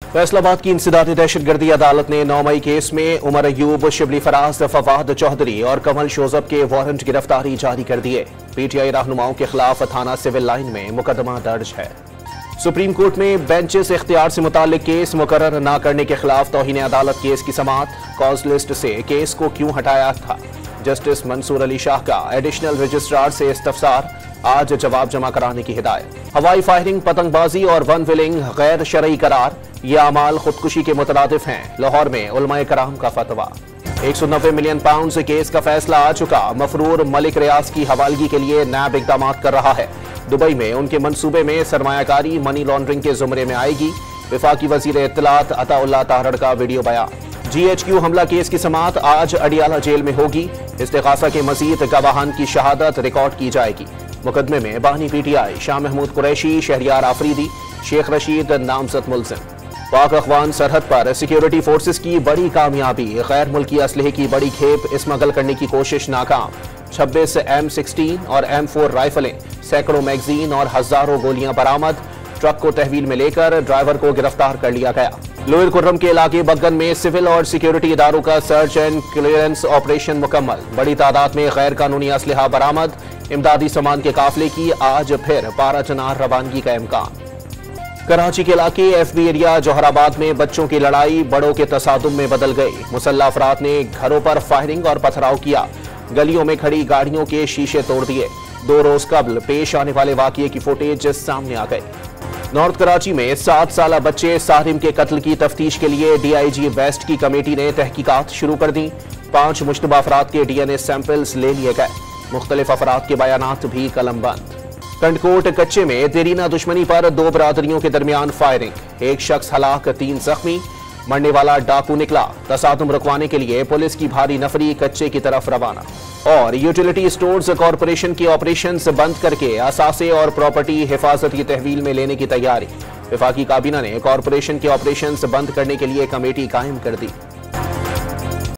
फैसलाबाद की इंसदादी दहशतगर्दी अदालत ने 9 मई केस में उमर अयूब, शिबली फराज, फवाद चौधरी और कमल शोजब के वारंट गिरफ्तारी जारी कर दिए। पीटीआई रहनुमाओं के खिलाफ थाना सिविल लाइन में मुकदमा दर्ज है। सुप्रीम कोर्ट में बेंचेस इख्तियार से मुताल्लिक केस मुकर्रर न करने के खिलाफ तौहीन अदालत केस की समाअत। कॉज लिस्ट से केस को क्यों हटाया था, जस्टिस मंसूर अली शाह का एडिशनल रजिस्ट्रार से इस्तफसार। आज जवाब जमा कराने की हिदायत। हवाई फायरिंग, पतंगबाजी और वन विलिंग गैर शरई करार, ये अमाल खुदकुशी के मुतरादिफ हैं। लाहौर में उलमाए कराम का फतवा। 190 मिलियन पाउंड से केस का फैसला आ चुका। मफरूर मलिक रियाज की हवालगी के लिए नैब इकदाम कर रहा है। दुबई में उनके मंसूबे में सरमायाकारी मनी लॉन्ड्रिंग के जुमरे में आएगी। वफाकी वजीर इत्तलात अताउल्लाह ताहरड़ का वीडियो बयान। GHQ हमला केस की समाअत आज अडियाला जेल में होगी। इस्तिगासा के मजीद गवाहान की शहादत रिकॉर्ड की जाएगी। मुकदमे में बानी PTI शाह महमूद कुरैशी, शहरियार आफरीदी, शेख रशीद नामजद मुलजिम। पाक अफगान सरहद पर सिक्योरिटी फोर्सेस की बड़ी कामयाबी। गैर मुल्की असलहे की बड़ी खेप स्मगल करने की कोशिश नाकाम। 26 M16 और M4 राइफलें, सैकड़ों मैगजीन और हजारों गोलियां बरामद। ट्रक को तहवील में लेकर ड्राइवर को गिरफ्तार कर लिया गया। लोअर कुर्रम के इलाके बग्गन में सिविल और सिक्योरिटी इदारों का सर्च एंड क्लियरेंस ऑपरेशन मुकम्मल। बड़ी तादाद में गैर कानूनी असलहा बरामद। इमदादी सामान के काफिले की आज फिर 12 चनार रवानगी का इम्कान। कराची के इलाके FB एरिया जौहराबाद में बच्चों की लड़ाई बड़ों के तसादुम में बदल गई। मुसल्ला अफराद ने घरों पर फायरिंग और पथराव किया। गलियों में खड़ी गाड़ियों के शीशे तोड़ दिए। 2 रोज कबल पेश आने वाले वाकये की फुटेज सामने आ गई। नॉर्थ कराची में 7 साला बच्चे सारिम के कत्ल की तफ्तीश के लिए DIG वेस्ट की कमेटी ने तहकीकात शुरू कर दी। 5 मुश्तबा अफराद के DNA सैंपल्स ले लिए गए। मुख्तलिफ अफराद के बयानात भी कलमबंद। कंडकोट कच्चे में देरीना दुश्मनी पर 2 बरादरियों के दरमियान फायरिंग। 1 शख्स हलाक, 3 जख्मी। मरने वाला डाकू निकला। तसादुम रुकवाने के लिए पुलिस की भारी नफरी कच्चे की तरफ रवाना। और यूटिलिटी स्टोर्स कॉरपोरेशन के ऑपरेशंस बंद करके असासे और प्रॉपर्टी हिफाजत की तहवील में लेने की तैयारी। वफाकी काबीना ने कॉरपोरेशन के ऑपरेशंस बंद करने के लिए कमेटी कायम कर दी।